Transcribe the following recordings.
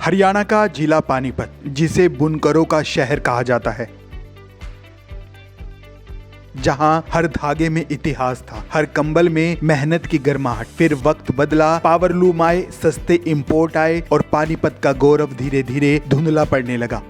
हरियाणा का जिला पानीपत, जिसे बुनकरों का शहर कहा जाता है, जहां हर धागे में इतिहास था, हर कंबल में मेहनत की गर्माहट। फिर वक्त बदला, पावरलूम आए, सस्ते इंपोर्ट आए और पानीपत का गौरव धीरे धीरे धुंधला पड़ने लगा।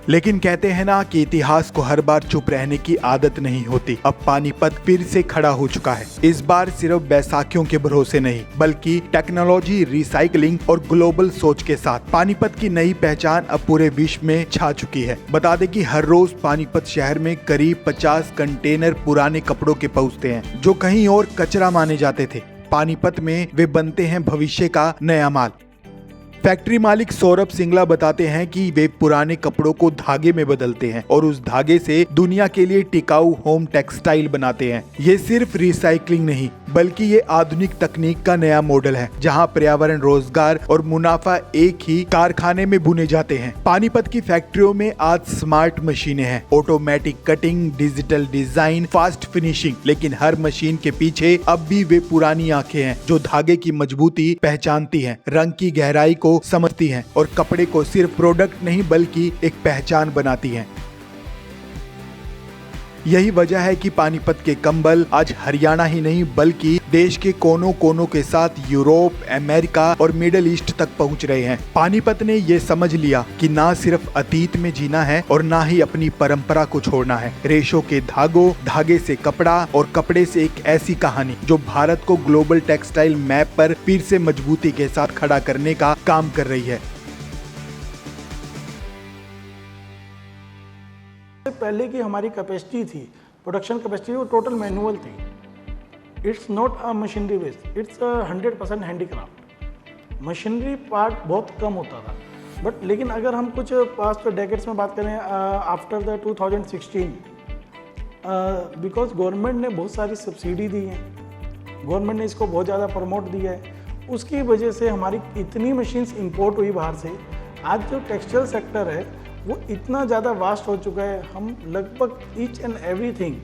लेकिन कहते हैं ना कि इतिहास को हर बार चुप रहने की आदत नहीं होती। अब पानीपत फिर से खड़ा हो चुका है, इस बार सिर्फ बैसाखियों के भरोसे नहीं, बल्कि टेक्नोलॉजी, रिसाइकलिंग और ग्लोबल सोच के साथ। पानीपत की नई पहचान अब पूरे विश्व में छा चुकी है। बता दें कि हर रोज पानीपत शहर में करीब 50 कंटेनर पुराने कपड़ों के पहुंचते हैं, जो कहीं और कचरा माने जाते थे। पानीपत में वे बनते हैं भविष्य का नया माल। फैक्ट्री मालिक सौरभ सिंगला बताते हैं कि वे पुराने कपड़ों को धागे में बदलते हैं और उस धागे से दुनिया के लिए टिकाऊ होम टेक्सटाइल बनाते हैं। ये सिर्फ रिसाइकलिंग नहीं, बल्कि ये आधुनिक तकनीक का नया मॉडल है, जहां पर्यावरण, रोजगार और मुनाफा एक ही कारखाने में बुने जाते हैं। पानीपत की फैक्ट्रियों में आज स्मार्ट मशीनें हैं, automatic cutting, digital design, fast finishing. लेकिन हर मशीन के पीछे अब भी वे पुरानी आंखें हैं, जो धागे की मजबूती पहचानती हैं, रंग की गहराई को समझती हैं और कपड़े को सिर्फ प्रोडक्ट नहीं बल्कि एक पहचान बनाती हैं। यही वजह है कि पानीपत के कंबल आज हरियाणा ही नहीं बल्कि देश के कोनों कोनों के साथ यूरोप, अमेरिका और मिडिल ईस्ट तक पहुंच रहे हैं। पानीपत ने ये समझ लिया कि ना सिर्फ अतीत में जीना है और ना ही अपनी परंपरा को छोड़ना है। रेशों के धागों, धागे से कपड़ा और कपड़े से एक ऐसी कहानी जो भारत को ग्लोबल टेक्सटाइल मैप पर फिर से मजबूती के साथ खड़ा करने का काम कर रही है। पहले की हमारी कैपेसिटी थी, प्रोडक्शन कैपेसिटी, वो टोटल मैनुअल थी। It's not a machinery based, it's 100% handicraft. Machinery part बहुत कम होता था, बट लेकिन अगर हम कुछ पास्ट डेकेड्स में बात करें, आफ्टर द 2016, बिकॉज गवर्नमेंट ने बहुत सारी सब्सिडी दी है, गवर्नमेंट ने इसको बहुत ज़्यादा प्रमोट दिया है, उसकी वजह से हमारी इतनी मशीन्स इंपोर्ट हुई बाहर से। आज जो टेक्सटाइल सेक्टर है वो इतना ज़्यादा वास्ट हो चुका है, हम लगभग ईच एंड एवरीथिंग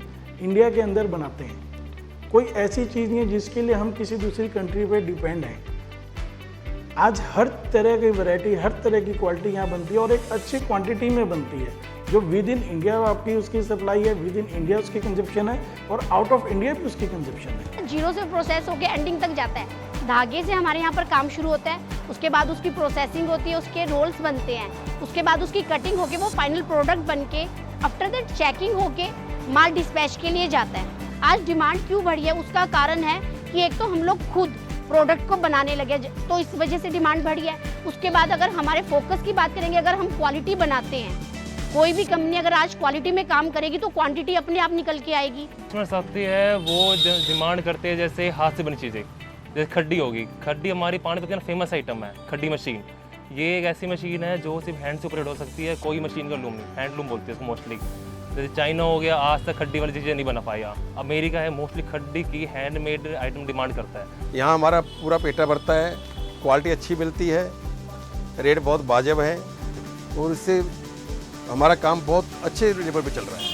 इंडिया के अंदर बनाते हैं। कोई ऐसी चीज़ नहीं है जिसके लिए हम किसी दूसरी कंट्री पे डिपेंड हैं। आज हर तरह की वैरायटी, हर तरह की क्वालिटी यहाँ बनती है और एक अच्छी क्वांटिटी में बनती है, जो विद इन इंडिया आपकी उसकी सप्लाई है, विद इन इंडिया उसकी कंजप्शन है और आउट ऑफ इंडिया भी उसकी कंजप्शन है। जीरो से प्रोसेस होकर एंडिंग तक जाता है। धागे से हमारे यहाँ पर काम शुरू होता है, उसके बाद उसकी प्रोसेसिंग होती है, उसके रोल्स बनते हैं, उसके बाद उसकी कटिंग होके वो फाइनल प्रोडक्ट बन के आफ्टर दैट चेकिंग होके माल डिस्पैच के लिए जाता है। आज डिमांड क्यों बढ़ी है, उसका कारण है कि एक तो हम लोग खुद प्रोडक्ट को बनाने लगे, तो इस वजह से डिमांड बढ़ी है। उसके बाद अगर हमारे फोकस की बात करेंगे, अगर हम क्वालिटी बनाते हैं, कोई भी कंपनी अगर आज क्वालिटी में काम करेगी तो क्वांटिटी अपने आप निकल के आएगी। आती है वो डिमांड करते हैं जैसे हाथ से बनी चीज़ें, जैसे खड्डी होगी। खड्डी हमारी पानीपत का फेमस आइटम है, खड्डी मशीन। ये एक ऐसी मशीन है जो सिर्फ हैंड से ऑपरेट हो सकती है, कोई मशीन का लूम नहीं, हैंडलूम बोलते हैं इसको मोस्टली। जैसे चाइना हो गया, आज तक खड्डी वाली चीज़ें नहीं बना पाया। अमेरिका है, मोस्टली खड्डी की हैंडमेड आइटम डिमांड करता है। यहाँ हमारा पूरा पेटा भरता है, क्वालिटी अच्छी मिलती है, रेट बहुत वाजिब है और इससे हमारा काम बहुत अच्छे लेवल पे चल रहा है।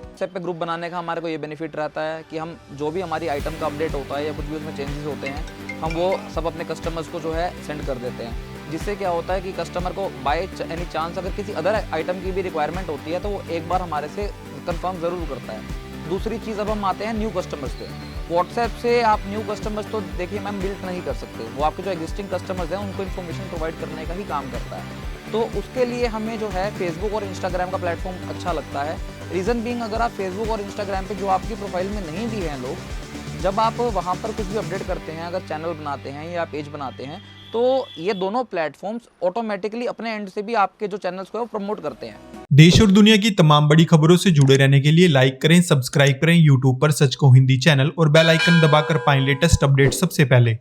व्हाट्सएप पे ग्रुप बनाने का हमारे को ये बेनिफिट रहता है कि हम जो भी हमारी आइटम का अपडेट होता है या कुछ भी उसमें चेंजेस होते हैं, हम वो सब अपने कस्टमर्स को जो है सेंड कर देते हैं, जिससे क्या होता है कि कस्टमर को बाय एनी चांस अगर किसी अदर आइटम की भी रिक्वायरमेंट होती है तो वो एक बार हमारे से कंफर्म ज़रूर करता है। दूसरी चीज़, अब हम आते हैं न्यू कस्टमर्स पे। व्हाट्सएप से आप न्यू कस्टमर्स तो देखिए मैम बिल्ड नहीं कर सकते, वो आपके जो एग्जिस्टिंग कस्टमर्स हैं उनको इन्फॉर्मेशन प्रोवाइड करने का ही काम करता है। तो उसके लिए हमें जो है फेसबुक और इंस्टाग्राम का प्लेटफॉर्म अच्छा लगता है। रीज़न बीइंग, अगर आप फेसबुक और इंस्टाग्राम पे जो आपकी प्रोफाइल में नहीं भी हैं लोग, जब आप वहाँ पर कुछ भी अपडेट करते हैं, अगर चैनल बनाते हैं या पेज बनाते हैं, तो ये दोनों प्लेटफॉर्म्स ऑटोमेटिकली अपने एंड से भी आपके जो चैनल्स को प्रमोट करते हैं। देश और दुनिया की तमाम बड़ी खबरों से जुड़े रहने के लिए लाइक करें, सब्सक्राइब करें यूट्यूब पर सच को हिंदी चैनल और बेल आइकन दबाकर पाएं लेटेस्ट अपडेट सबसे पहले।